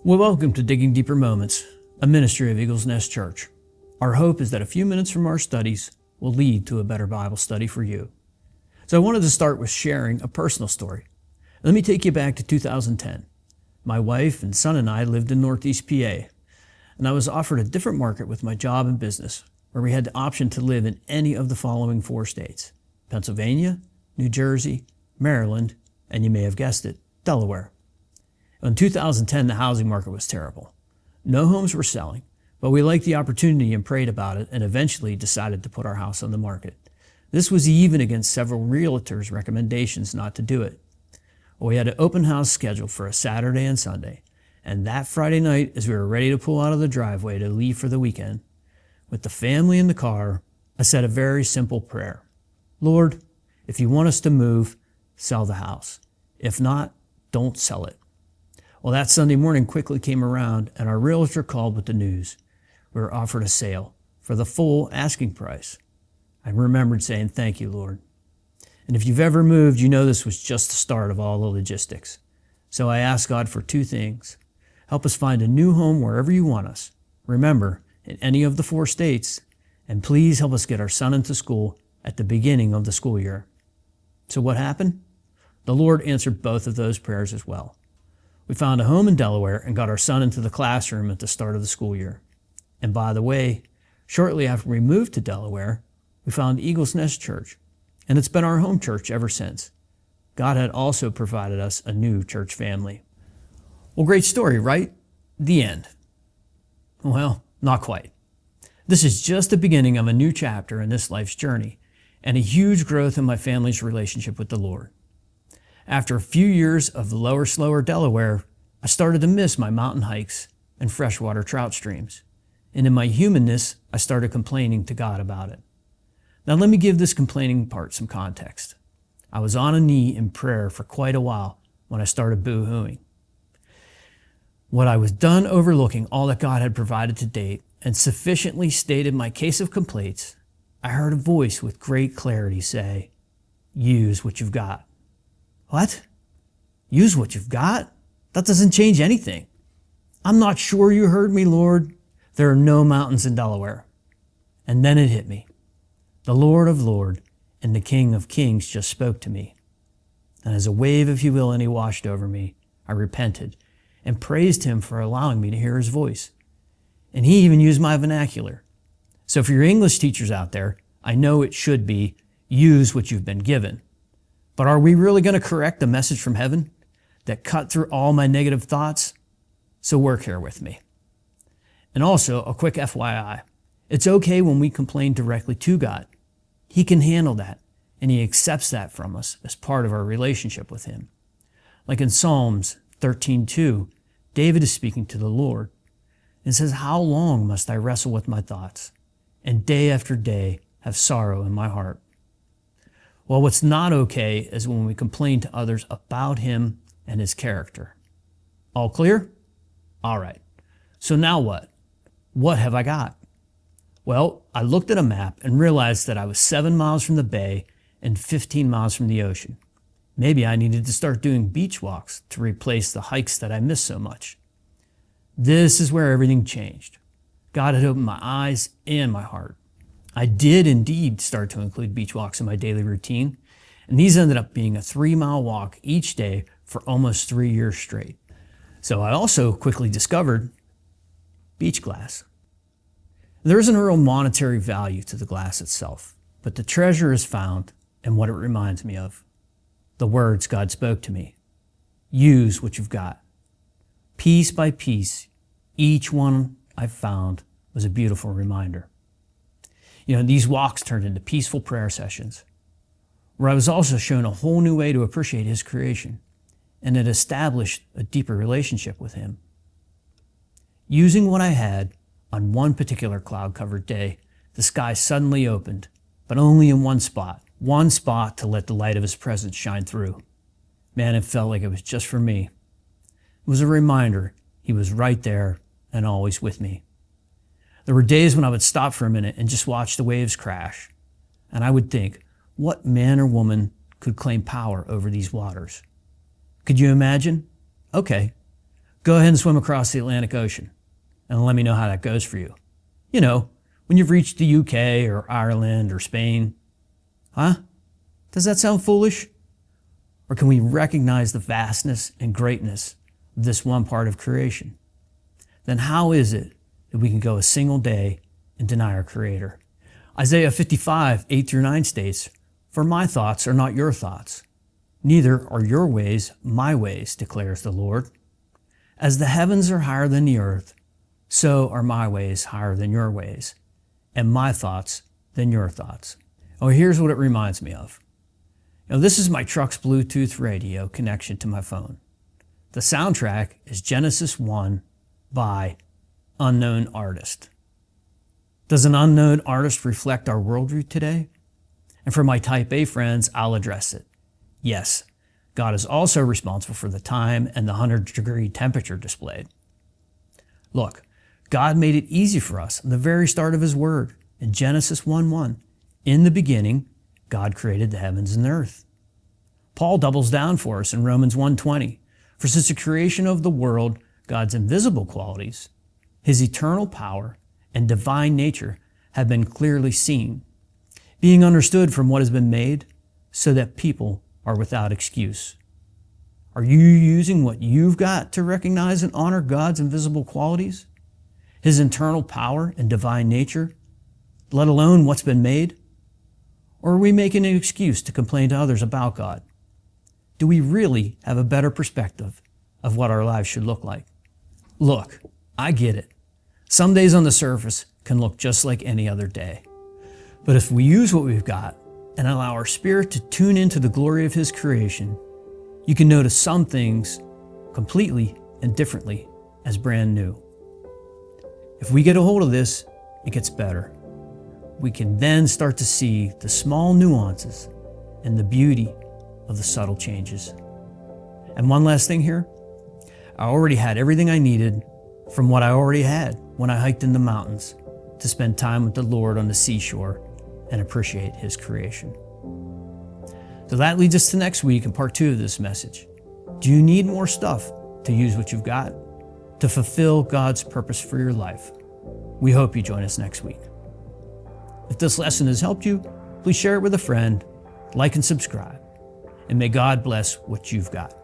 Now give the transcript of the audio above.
Well, welcome to Digging Deeper Moments, a ministry of Eagles Nest Church. Our hope is that a few minutes from our studies will lead to a better Bible study for you. So I wanted to start with sharing a personal story. Let me take you back to 2010. My wife and son and I lived in Northeast PA, and I was offered a different market with my job and business, where we had the option to live in any of the following 4 states: Pennsylvania, New Jersey, Maryland, and you may have guessed it, Delaware. In 2010, the housing market was terrible. No homes were selling, but we liked the opportunity and prayed about it and eventually decided to put our house on the market. This was even against several realtors' recommendations not to do it. Well, we had an open house scheduled for a Saturday and Sunday, and that Friday night, as we were ready to pull out of the driveway to leave for the weekend, with the family in the car, I said a very simple prayer. Lord, if you want us to move, sell the house. If not, don't sell it. Well, that Sunday morning quickly came around and our realtor called with the news. We were offered a sale for the full asking price. I remembered saying, thank you, Lord. And if you've ever moved, you know this was just the start of all the logistics. So I asked God for 2 things. Help us find a new home wherever you want us. Remember, in any of the 4 states. And please help us get our son into school at the beginning of the school year. So what happened? The Lord answered both of those prayers as well. We found a home in Delaware and got our son into the classroom at the start of the school year. And by the way, shortly after we moved to Delaware, we found Eagles Nest Church, and it's been our home church ever since. God had also provided us a new church family. Well, great story, right? The end. Well, not quite. This is just the beginning of a new chapter in this life's journey and a huge growth in my family's relationship with the Lord. After a few years of the lower, slower Delaware, I started to miss my mountain hikes and freshwater trout streams. And in my humanness, I started complaining to God about it. Now let me give this complaining part some context. I was on a knee in prayer for quite a while when I started boo-hooing. When I was done overlooking all that God had provided to date and sufficiently stated my case of complaints, I heard a voice with great clarity say, use what you've got. What? Use what you've got? That doesn't change anything. I'm not sure you heard me, Lord. There are no mountains in Delaware. And then it hit me. The Lord of Lords and the King of Kings just spoke to me. And as a wave of humility washed over me, I repented and praised him for allowing me to hear his voice. And he even used my vernacular. So for your English teachers out there, I know it should be, use what you've been given. But are we really going to correct the message from heaven that cut through all my negative thoughts? So work here with me. And also, a quick FYI, it's okay when we complain directly to God. He can handle that, and he accepts that from us as part of our relationship with him. Like in Psalms 13:2, David is speaking to the Lord and says, how long must I wrestle with my thoughts and day after day have sorrow in my heart? Well, what's not okay is when we complain to others about him and his character. All clear? All right. So now what? What have I got? Well, I looked at a map and realized that I was 7 miles from the bay and 15 miles from the ocean. Maybe I needed to start doing beach walks to replace the hikes that I missed so much. This is where everything changed. God had opened my eyes and my heart. I did indeed start to include beach walks in my daily routine, and these ended up being a 3-mile walk each day for almost 3 years straight. So I also quickly discovered beach glass. There isn't a real monetary value to the glass itself, but the treasure is found in what it reminds me of. The words God spoke to me. Use what you've got. Piece by piece, each one I found was a beautiful reminder. You know, these walks turned into peaceful prayer sessions, where I was also shown a whole new way to appreciate his creation, and it established a deeper relationship with him. Using what I had, on one particular cloud-covered day, the sky suddenly opened, but only in one spot to let the light of his presence shine through. Man, it felt like it was just for me. It was a reminder he was right there and always with me. There were days when I would stop for a minute and just watch the waves crash. And I would think, what man or woman could claim power over these waters? Could you imagine? Okay. Go ahead and swim across the Atlantic Ocean and let me know how that goes for you. You know, when you've reached the UK or Ireland or Spain. Huh? Does that sound foolish? Or can we recognize the vastness and greatness of this one part of creation? Then how is it that we can go a single day and deny our Creator? Isaiah 55, 8-9 states, "For my thoughts are not your thoughts, neither are your ways my ways, declares the Lord. As the heavens are higher than the earth, so are my ways higher than your ways, and my thoughts than your thoughts." Oh, here's what it reminds me of. This is my truck's Bluetooth radio connection to my phone. The soundtrack is Genesis 1 by Unknown Artist. Does an unknown artist reflect our worldview today? And for my Type A friends, I'll address it. Yes, God is also responsible for the time and the 100-degree temperature displayed. Look, God made it easy for us in the very start of His Word. In Genesis 1:1, in the beginning, God created the heavens and the earth. Paul doubles down for us in Romans 1:20. For since the creation of the world, God's invisible qualities, His eternal power, and divine nature have been clearly seen, being understood from what has been made, so that people are without excuse. Are you using what you've got to recognize and honor God's invisible qualities, His internal power and divine nature, let alone what's been made? Or are we making an excuse to complain to others about God? Do we really have a better perspective of what our lives should look like? Look, I get it. Some days on the surface can look just like any other day. But if we use what we've got and allow our spirit to tune into the glory of His creation, you can notice some things completely and differently as brand new. If we get a hold of this, it gets better. We can then start to see the small nuances and the beauty of the subtle changes. And one last thing here, I already had everything I needed from what I already had when I hiked in the mountains to spend time with the Lord on the seashore and appreciate His creation. So that leads us to next week in part 2 of this message. Do you need more stuff to use what you've got to fulfill God's purpose for your life? We hope you join us next week. If this lesson has helped you, please share it with a friend, like and subscribe, and may God bless what you've got.